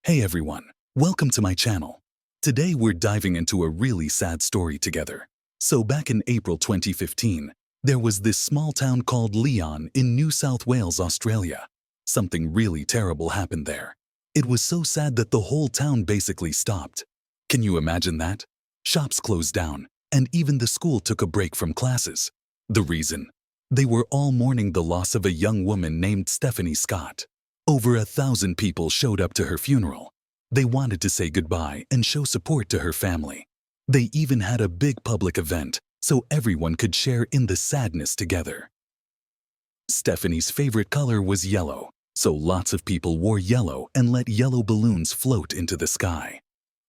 Hey everyone, welcome to my channel. Today we're diving into a really sad story together. So back in April 2015, there was this small town called Leon in New South Wales, Australia. Something really terrible happened there. It was so sad that the whole town basically stopped. Can you imagine that? Shops closed down, and even the school took a break from classes. The reason? They were all mourning the loss of a young woman named Stephanie Scott. Over 1,000 people showed up to her funeral. They wanted to say goodbye and show support to her family. They even had a big public event so everyone could share in the sadness together. Stephanie's favorite color was yellow, so lots of people wore yellow and let yellow balloons float into the sky.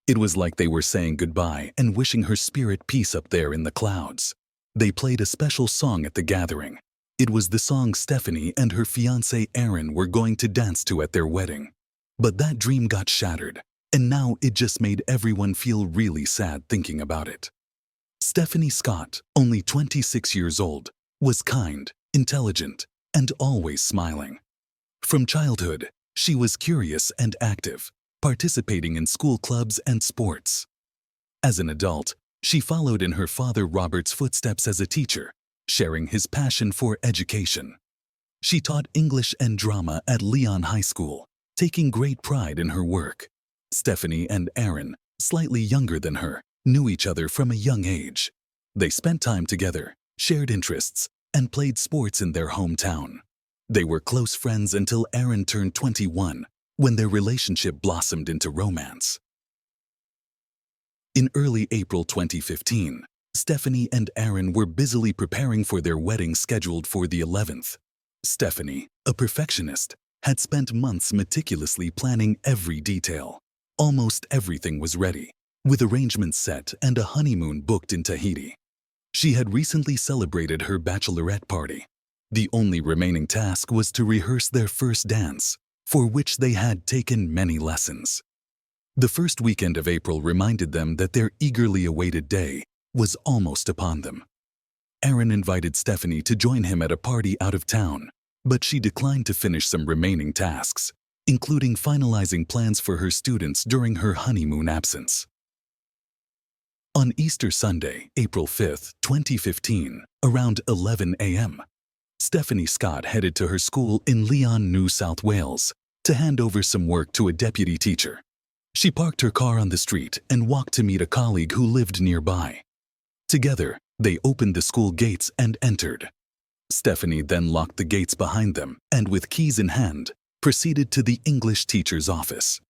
It was like they were saying goodbye and wishing her spirit peace up there in the clouds. They played a special song at the gathering. It was the song Stephanie and her fiancé Aaron were going to dance to at their wedding. But that dream got shattered, and now it just made everyone feel really sad thinking about it. Stephanie Scott, only 26 years old, was kind, intelligent, and always smiling. From childhood, she was curious and active, participating in school clubs and sports. As an adult, she followed in her father Robert's footsteps as a teacher, sharing his passion for education. She taught English and drama at Leon High School, taking great pride in her work. Stephanie and Aaron, slightly younger than her, knew each other from a young age. They spent time together, shared interests, and played sports in their hometown. They were close friends until Aaron turned 21, when their relationship blossomed into romance. In early April 2015, Stephanie and Aaron were busily preparing for their wedding scheduled for the 11th. Stephanie, a perfectionist, had spent months meticulously planning every detail. Almost everything was ready, with arrangements set and a honeymoon booked in Tahiti. She had recently celebrated her bachelorette party. The only remaining task was to rehearse their first dance, for which they had taken many lessons. The first weekend of April reminded them that their eagerly awaited day was almost upon them. Aaron invited Stephanie to join him at a party out of town, but she declined to finish some remaining tasks, including finalizing plans for her students during her honeymoon absence. On Easter Sunday, April 5, 2015, around 11 a.m., Stephanie Scott headed to her school in Leon, New South Wales, to hand over some work to a deputy teacher. She parked her car on the street and walked to meet a colleague who lived nearby. Together, they opened the school gates and entered. Stephanie then locked the gates behind them and, with keys in hand, proceeded to the English teacher's office.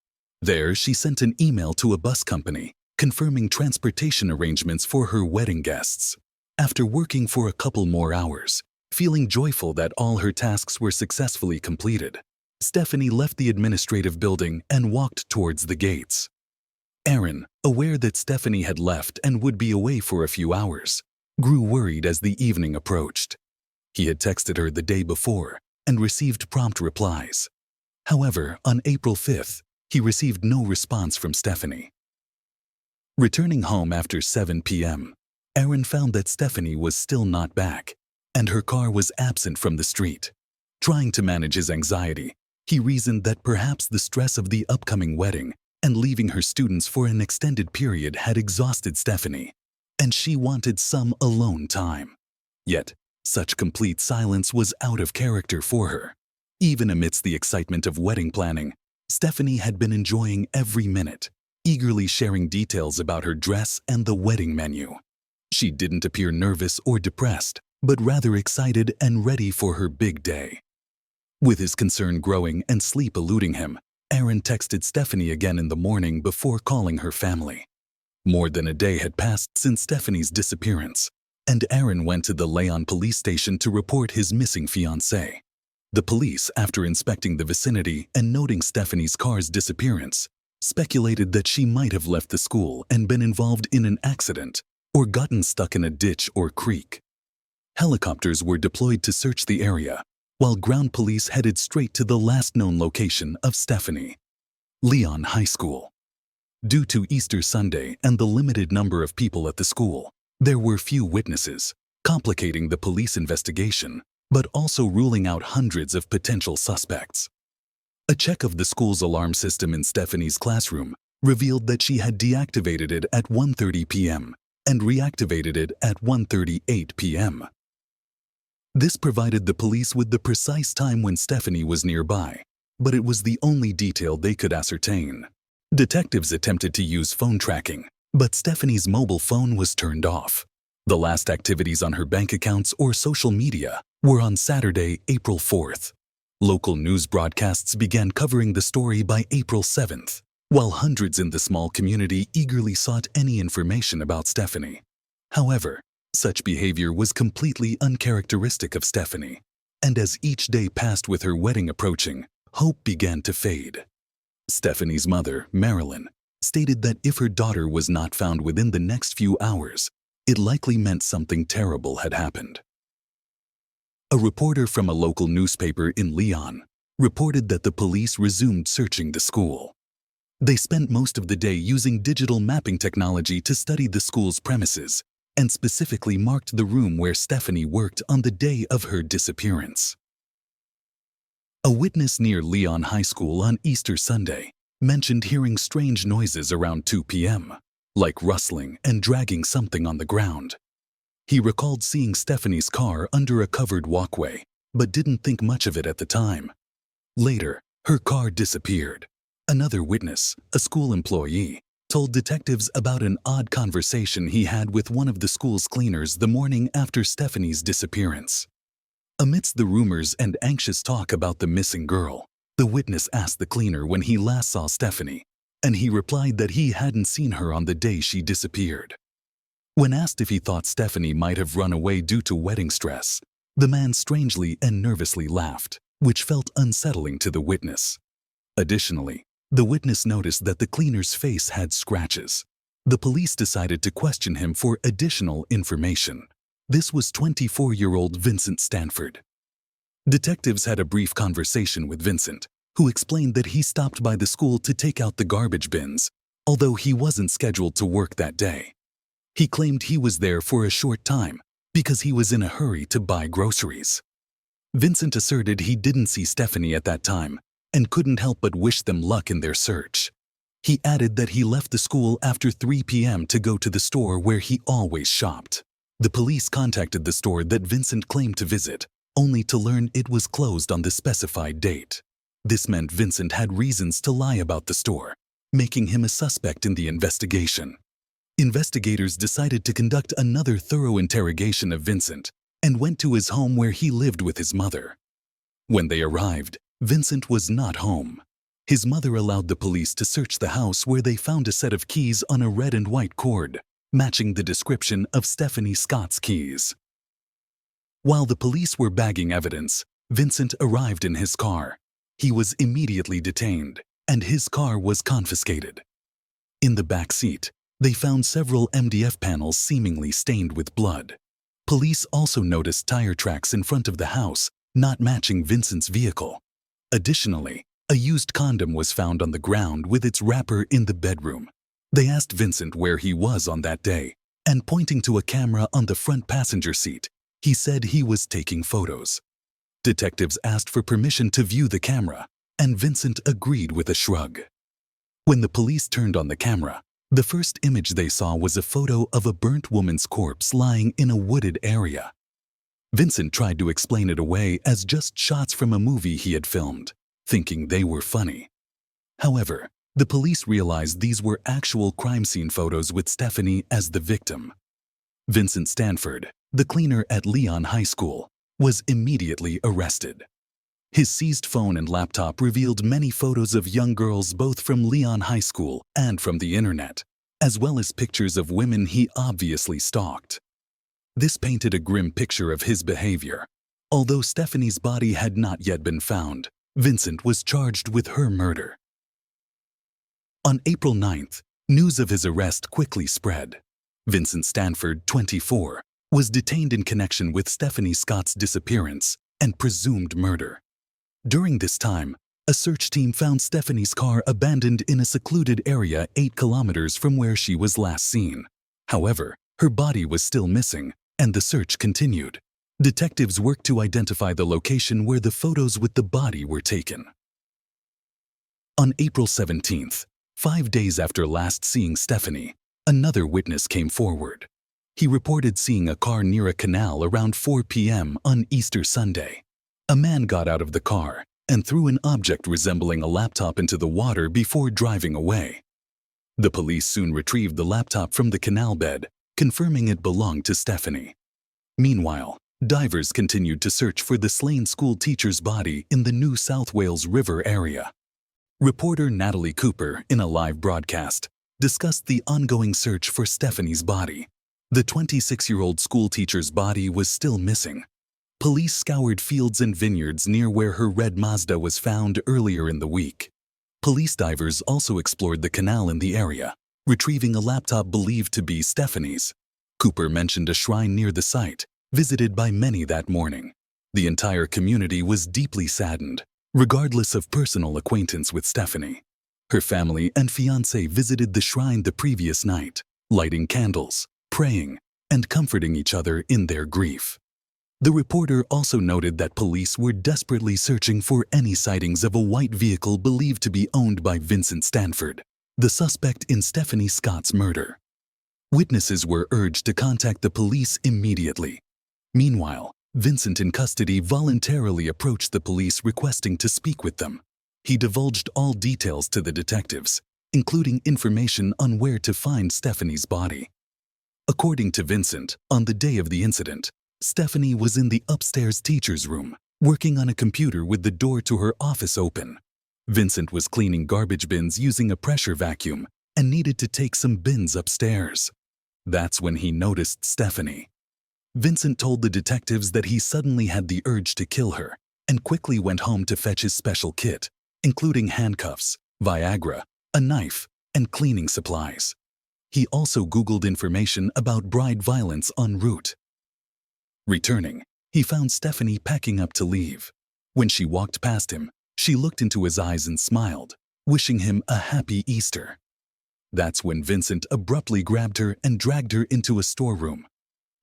There, she sent an email to a bus company confirming transportation arrangements for her wedding guests. After working for a couple more hours, feeling joyful that all her tasks were successfully completed, Stephanie left the administrative building and walked towards the gates. Aaron, aware that Stephanie had left and would be away for a few hours, grew worried as the evening approached. He had texted her the day before and received prompt replies. However, on April 5th, he received no response from Stephanie. Returning home after 7 p.m., Aaron found that Stephanie was still not back, and her car was absent from the street. Trying to manage his anxiety, he reasoned that perhaps the stress of the upcoming wedding and leaving her students for an extended period had exhausted Stephanie, and she wanted some alone time. Yet, such complete silence was out of character for her. Even amidst the excitement of wedding planning, Stephanie had been enjoying every minute, eagerly sharing details about her dress and the wedding menu. She didn't appear nervous or depressed, but rather excited and ready for her big day. With his concern growing and sleep eluding him, Aaron texted Stephanie again in the morning before calling her family. More than a day had passed since Stephanie's disappearance, and Aaron went to the Leon police station to report his missing fiancée. The police, after inspecting the vicinity and noting Stephanie's car's disappearance, speculated that she might have left the school and been involved in an accident or gotten stuck in a ditch or creek. Helicopters were deployed to search the area, while ground police headed straight to the last known location of Stephanie, Leon High School. Due to Easter Sunday and the limited number of people at the school, there were few witnesses, complicating the police investigation, but also ruling out hundreds of potential suspects. A check of the school's alarm system in Stephanie's classroom revealed that she had deactivated it at 1:30 p.m. and reactivated it at 1:38 p.m. This provided the police with the precise time when Stephanie was nearby, but it was the only detail they could ascertain. Detectives attempted to use phone tracking, but Stephanie's mobile phone was turned off. The last activities on her bank accounts or social media were on Saturday, April 4th. Local news broadcasts began covering the story by April 7th, while hundreds in the small community eagerly sought any information about Stephanie. However, such behavior was completely uncharacteristic of Stephanie, and as each day passed with her wedding approaching, hope began to fade. Stephanie's mother, Marilyn, stated that if her daughter was not found within the next few hours, it likely meant something terrible had happened. A reporter from a local newspaper in Leon reported that the police resumed searching the school. They spent most of the day using digital mapping technology to study the school's premises and specifically marked the room where Stephanie worked on the day of her disappearance. A witness near Leon High School on Easter Sunday mentioned hearing strange noises around 2 p.m., like rustling and dragging something on the ground. He recalled seeing Stephanie's car under a covered walkway, but didn't think much of it at the time. Later, her car disappeared. Another witness, a school employee, told detectives about an odd conversation he had with one of the school's cleaners the morning after Stephanie's disappearance. Amidst the rumors and anxious talk about the missing girl, the witness asked the cleaner when he last saw Stephanie, and he replied that he hadn't seen her on the day she disappeared. When asked if he thought Stephanie might have run away due to wedding stress, the man strangely and nervously laughed, which felt unsettling to the witness. Additionally, the witness noticed that the cleaner's face had scratches. The police decided to question him for additional information. This was 24-year-old Vincent Stanford. Detectives had a brief conversation with Vincent, who explained that he stopped by the school to take out the garbage bins, although he wasn't scheduled to work that day. He claimed he was there for a short time because he was in a hurry to buy groceries. Vincent asserted he didn't see Stephanie at that time and couldn't help but wish them luck in their search. He added that he left the school after 3 p.m. to go to the store where he always shopped. The police contacted the store that Vincent claimed to visit, only to learn it was closed on the specified date. This meant Vincent had reasons to lie about the store, making him a suspect in the investigation. Investigators decided to conduct another thorough interrogation of Vincent and went to his home where he lived with his mother. When they arrived, Vincent was not home. His mother allowed the police to search the house where they found a set of keys on a red and white cord, matching the description of Stephanie Scott's keys. While the police were bagging evidence, Vincent arrived in his car. He was immediately detained, and his car was confiscated. In the back seat, they found several MDF panels seemingly stained with blood. Police also noticed tire tracks in front of the house, not matching Vincent's vehicle. Additionally, a used condom was found on the ground with its wrapper in the bedroom. They asked Vincent where he was on that day, and pointing to a camera on the front passenger seat, he said he was taking photos. Detectives asked for permission to view the camera, and Vincent agreed with a shrug. When the police turned on the camera, the first image they saw was a photo of a burnt woman's corpse lying in a wooded area. Vincent tried to explain it away as just shots from a movie he had filmed, thinking they were funny. However, the police realized these were actual crime scene photos with Stephanie as the victim. Vincent Stanford, the cleaner at Leon High School, was immediately arrested. His seized phone and laptop revealed many photos of young girls both from Leon High School and from the internet, as well as pictures of women he obviously stalked. This painted a grim picture of his behavior. Although Stephanie's body had not yet been found, Vincent was charged with her murder. On April 9th, news of his arrest quickly spread. Vincent Stanford, 24, was detained in connection with Stephanie Scott's disappearance and presumed murder. During this time, a search team found Stephanie's car abandoned in a secluded area 8 kilometers from where she was last seen. However, her body was still missing, and the search continued. Detectives worked to identify the location where the photos with the body were taken. On April 17th, 5 days after last seeing Stephanie, another witness came forward. He reported seeing a car near a canal around 4 p.m. on Easter Sunday. A man got out of the car and threw an object resembling a laptop into the water before driving away. The police soon retrieved the laptop from the canal bed, confirming it belonged to Stephanie. Meanwhile, divers continued to search for the slain school teacher's body in the New South Wales River area. Reporter Natalie Cooper, in a live broadcast, discussed the ongoing search for Stephanie's body. The 26-year-old school teacher's body was still missing. Police scoured fields and vineyards near where her red Mazda was found earlier in the week. Police divers also explored the canal in the area, retrieving a laptop believed to be Stephanie's. Cooper mentioned a shrine near the site, visited by many that morning. The entire community was deeply saddened, regardless of personal acquaintance with Stephanie. Her family and fiancé visited the shrine the previous night, lighting candles, praying, and comforting each other in their grief. The reporter also noted that police were desperately searching for any sightings of a white vehicle believed to be owned by Vincent Stanford, the suspect in Stephanie Scott's murder. Witnesses were urged to contact the police immediately. Meanwhile, Vincent in custody voluntarily approached the police requesting to speak with them. He divulged all details to the detectives, including information on where to find Stephanie's body. According to Vincent, on the day of the incident, Stephanie was in the upstairs teacher's room, working on a computer with the door to her office open. Vincent was cleaning garbage bins using a pressure vacuum and needed to take some bins upstairs. That's when he noticed Stephanie. Vincent told the detectives that he suddenly had the urge to kill her and quickly went home to fetch his special kit, including handcuffs, Viagra, a knife, and cleaning supplies. He also Googled information about bride violence en route. Returning, he found Stephanie packing up to leave. When she walked past him, she looked into his eyes and smiled, wishing him a happy Easter. That's when Vincent abruptly grabbed her and dragged her into a storeroom.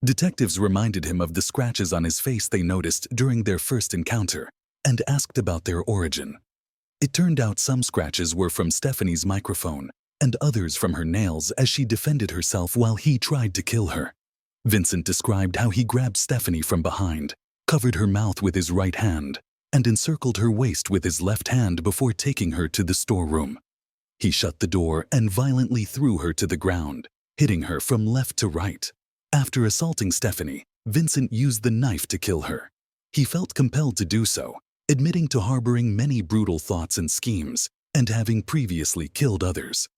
Detectives reminded him of the scratches on his face they noticed during their first encounter and asked about their origin. It turned out some scratches were from Stephanie's microphone and others from her nails as she defended herself while he tried to kill her. Vincent described how he grabbed Stephanie from behind, covered her mouth with his right hand, and encircled her waist with his left hand before taking her to the storeroom. He shut the door and violently threw her to the ground, hitting her from left to right. After assaulting Stephanie, Vincent used the knife to kill her. He felt compelled to do so, admitting to harboring many brutal thoughts and schemes and having previously killed others.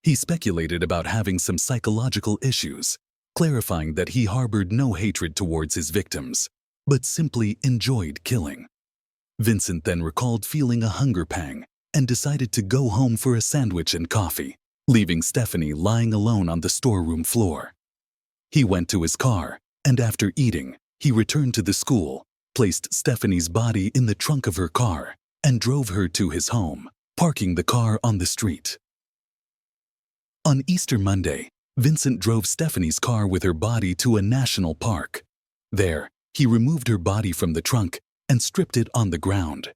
He speculated about having some psychological issues, clarifying that he harbored no hatred towards his victims, but simply enjoyed killing. Vincent then recalled feeling a hunger pang and decided to go home for a sandwich and coffee, leaving Stephanie lying alone on the storeroom floor. He went to his car, and after eating, he returned to the school, placed Stephanie's body in the trunk of her car, and drove her to his home, parking the car on the street. On Easter Monday, Vincent drove Stephanie's car with her body to a national park. There, he removed her body from the trunk and stripped it on the ground.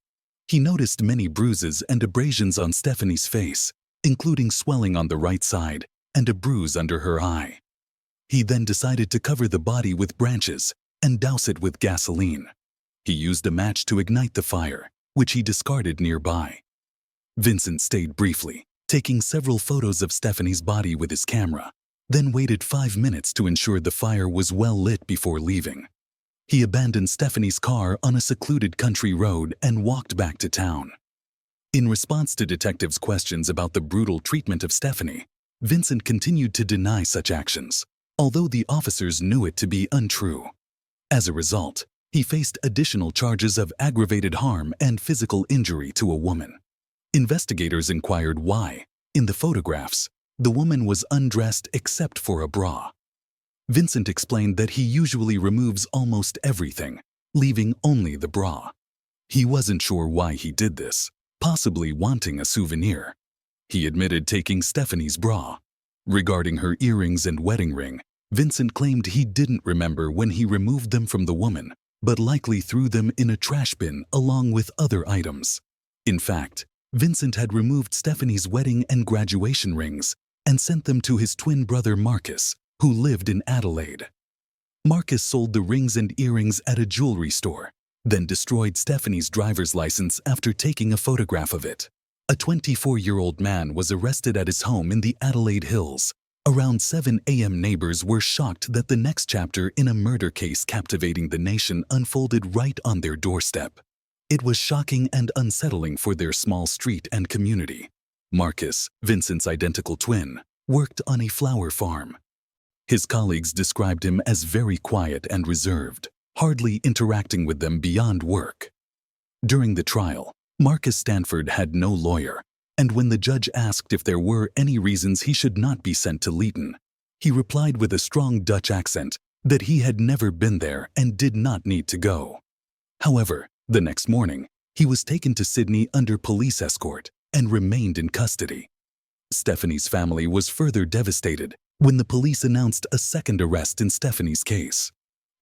He noticed many bruises and abrasions on Stephanie's face, including swelling on the right side and a bruise under her eye. He then decided to cover the body with branches and douse it with gasoline. He used a match to ignite the fire, which he discarded nearby. Vincent stayed briefly, taking several photos of Stephanie's body with his camera, then waited 5 minutes to ensure the fire was well lit before leaving. He abandoned Stephanie's car on a secluded country road and walked back to town. In response to detectives' questions about the brutal treatment of Stephanie, Vincent continued to deny such actions, although the officers knew it to be untrue. As a result, he faced additional charges of aggravated harm and physical injury to a woman. Investigators inquired why, in the photographs, the woman was undressed except for a bra. Vincent explained that he usually removes almost everything, leaving only the bra. He wasn't sure why he did this, possibly wanting a souvenir. He admitted taking Stephanie's bra. Regarding her earrings and wedding ring, Vincent claimed he didn't remember when he removed them from the woman, but likely threw them in a trash bin along with other items. In fact, Vincent had removed Stephanie's wedding and graduation rings and sent them to his twin brother Marcus, who lived in Adelaide. Marcus sold the rings and earrings at a jewelry store, then destroyed Stephanie's driver's license after taking a photograph of it. A 24-year-old man was arrested at his home in the Adelaide Hills. Around 7 a.m. neighbors were shocked that the next chapter in a murder case captivating the nation unfolded right on their doorstep. It was shocking and unsettling for their small street and community. Marcus, Vincent's identical twin, worked on a flower farm. His colleagues described him as very quiet and reserved, hardly interacting with them beyond work. During the trial, Marcus Stanford had no lawyer, and when the judge asked if there were any reasons he should not be sent to Leeton, he replied with a strong Dutch accent that he had never been there and did not need to go. However, the next morning, he was taken to Sydney under police escort and remained in custody. Stephanie's family was further devastated when the police announced a second arrest in Stephanie's case,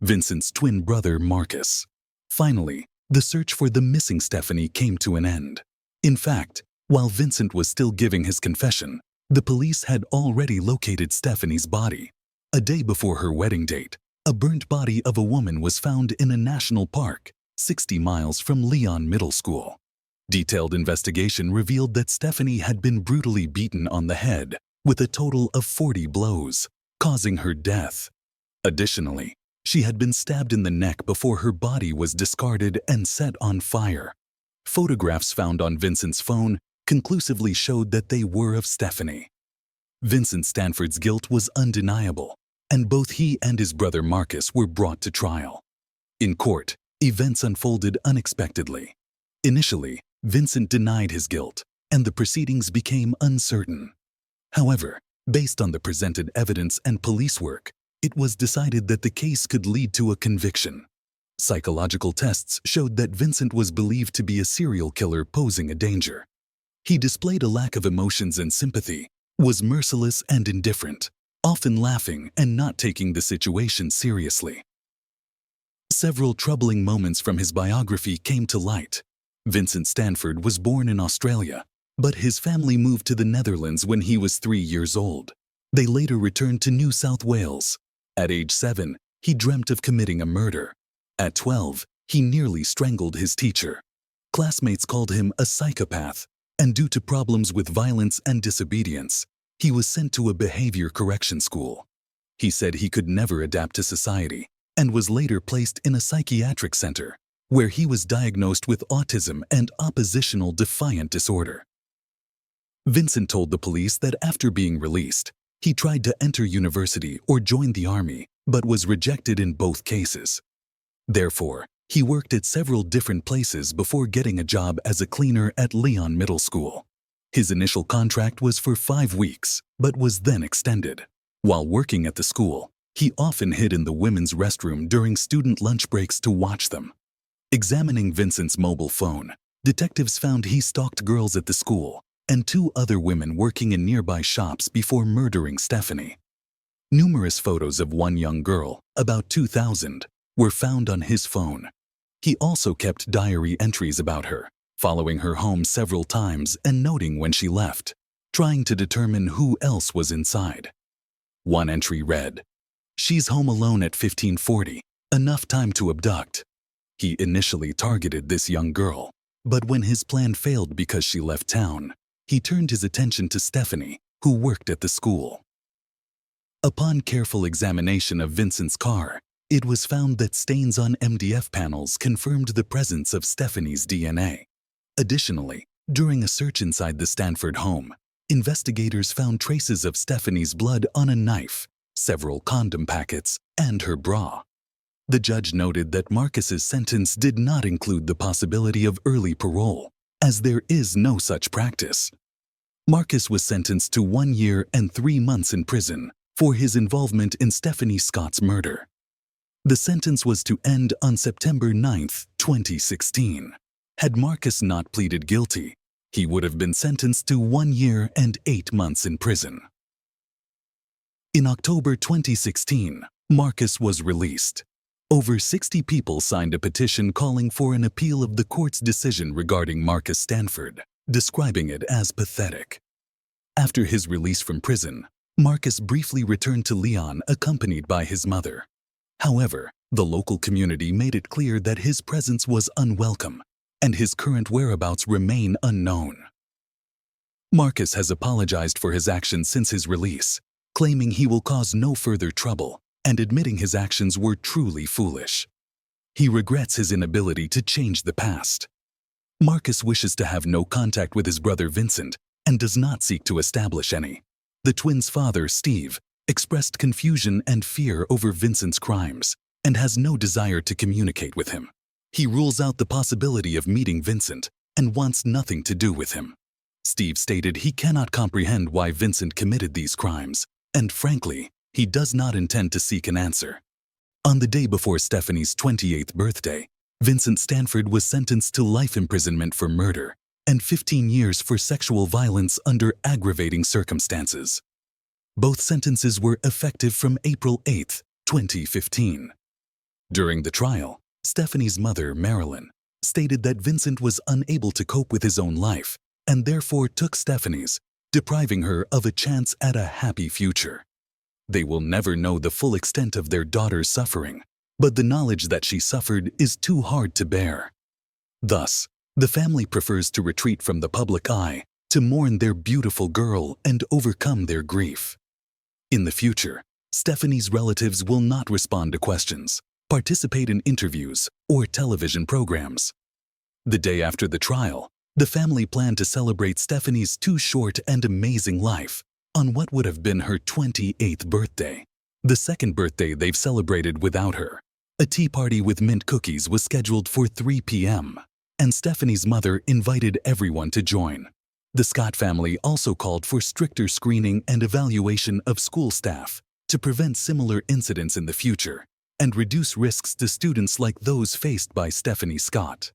Vincent's twin brother Marcus. Finally, the search for the missing Stephanie came to an end. In fact, while Vincent was still giving his confession, the police had already located Stephanie's body. A day before her wedding date, a burnt body of a woman was found in a national park, 60 miles from Leon Middle School. Detailed investigation revealed that Stephanie had been brutally beaten on the head with a total of 40 blows, causing her death. Additionally, she had been stabbed in the neck before her body was discarded and set on fire. Photographs found on Vincent's phone conclusively showed that they were of Stephanie. Vincent Stanford's guilt was undeniable, and both he and his brother Marcus were brought to trial. In court, events unfolded unexpectedly. Initially, Vincent denied his guilt, and the proceedings became uncertain. However, based on the presented evidence and police work, it was decided that the case could lead to a conviction. Psychological tests showed that Vincent was believed to be a serial killer posing a danger. He displayed a lack of emotions and sympathy, was merciless and indifferent, often laughing and not taking the situation seriously. Several troubling moments from his biography came to light. Vincent Stanford was born in Australia, but his family moved to the Netherlands when he was 3 years old. They later returned to New South Wales. At age 7, he dreamt of committing a murder. At 12, he nearly strangled his teacher. Classmates called him a psychopath, and due to problems with violence and disobedience, he was sent to a behavior correction school. He said he could never adapt to society and was later placed in a psychiatric center, where he was diagnosed with autism and oppositional defiant disorder. Vincent told the police that after being released, he tried to enter university or join the army, but was rejected in both cases. Therefore, he worked at several different places before getting a job as a cleaner at Leon Middle School. His initial contract was for 5 weeks, but was then extended. While working at the school, he often hid in the women's restroom during student lunch breaks to watch them. Examining Vincent's mobile phone, detectives found he stalked girls at the school and 2 other women working in nearby shops before murdering Stephanie. Numerous photos of one young girl, about 2000, were found on his phone. He also kept diary entries about her, following her home several times and noting when she left, trying to determine who else was inside. One entry read, "She's home alone at 15:40, enough time to abduct." He initially targeted this young girl, but when his plan failed because she left town, he turned his attention to Stephanie, who worked at the school. Upon careful examination of Vincent's car, it was found that stains on MDF panels confirmed the presence of Stephanie's DNA. Additionally, during a search inside the Stanford home, investigators found traces of Stephanie's blood on a knife, several condom packets, and her bra. The judge noted that Marcus's sentence did not include the possibility of early parole, as there is no such practice. Marcus was sentenced to 1 year and 3 months in prison for his involvement in Stephanie Scott's murder. The sentence was to end on September 9, 2016. Had Marcus not pleaded guilty, he would have been sentenced to 1 year and 8 months in prison. In October 2016, Marcus was released. Over 60 people signed a petition calling for an appeal of the court's decision regarding Marcus Stanford. describing it as pathetic. After his release from prison, Marcus briefly returned to Leon accompanied by his mother. However, the local community made it clear that his presence was unwelcome, and his current whereabouts remain unknown. Marcus has apologized for his actions since his release, claiming he will cause no further trouble and admitting his actions were truly foolish. He regrets his inability to change the past. Marcus wishes to have no contact with his brother Vincent and does not seek to establish any. The twins' father, Steve, expressed confusion and fear over Vincent's crimes and has no desire to communicate with him. He rules out the possibility of meeting Vincent and wants nothing to do with him. Steve stated he cannot comprehend why Vincent committed these crimes, and frankly, he does not intend to seek an answer. On the day before Stephanie's 28th birthday, Vincent Stanford was sentenced to life imprisonment for murder and 15 years for sexual violence under aggravating circumstances. Both sentences were effective from April 8, 2015. During the trial, Stephanie's mother, Marilyn, stated that Vincent was unable to cope with his own life and therefore took Stephanie's, depriving her of a chance at a happy future. They will never know the full extent of their daughter's suffering, but the knowledge that she suffered is too hard to bear. Thus, the family prefers to retreat from the public eye to mourn their beautiful girl and overcome their grief. In the future, Stephanie's relatives will not respond to questions, participate in interviews, or television programs. The day after the trial, the family planned to celebrate Stephanie's too short and amazing life on what would have been her 28th birthday, the second birthday they've celebrated without her. A tea party with mint cookies was scheduled for 3 p.m., and Stephanie's mother invited everyone to join. The Scott family also called for stricter screening and evaluation of school staff to prevent similar incidents in the future and reduce risks to students like those faced by Stephanie Scott.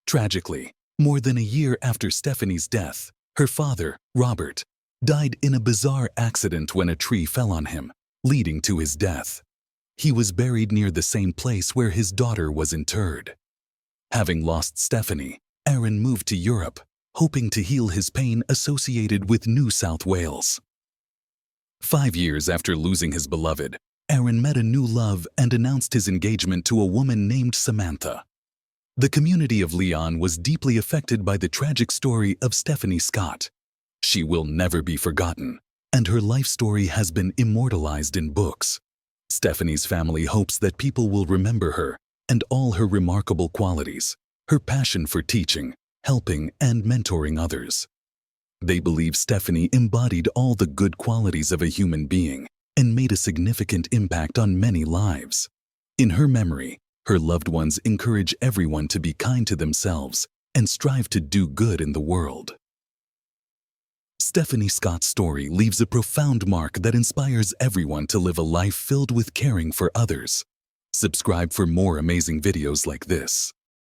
Tragically, more than a year after Stephanie's death, her father, Robert, died in a bizarre accident when a tree fell on him, leading to his death. He was buried near the same place where his daughter was interred. Having lost Stephanie, Aaron moved to Europe, hoping to heal his pain associated with New South Wales. 5 years after losing his beloved, Aaron met a new love and announced his engagement to a woman named Samantha. The community of Leon was deeply affected by the tragic story of Stephanie Scott. She will never be forgotten, and her life story has been immortalized in books. Stephanie's family hopes that people will remember her and all her remarkable qualities, her passion for teaching, helping, and mentoring others. They believe Stephanie embodied all the good qualities of a human being and made a significant impact on many lives. In her memory, her loved ones encourage everyone to be kind to themselves and strive to do good in the world. Stephanie Scott's story leaves a profound mark that inspires everyone to live a life filled with caring for others. Subscribe for more amazing videos like this.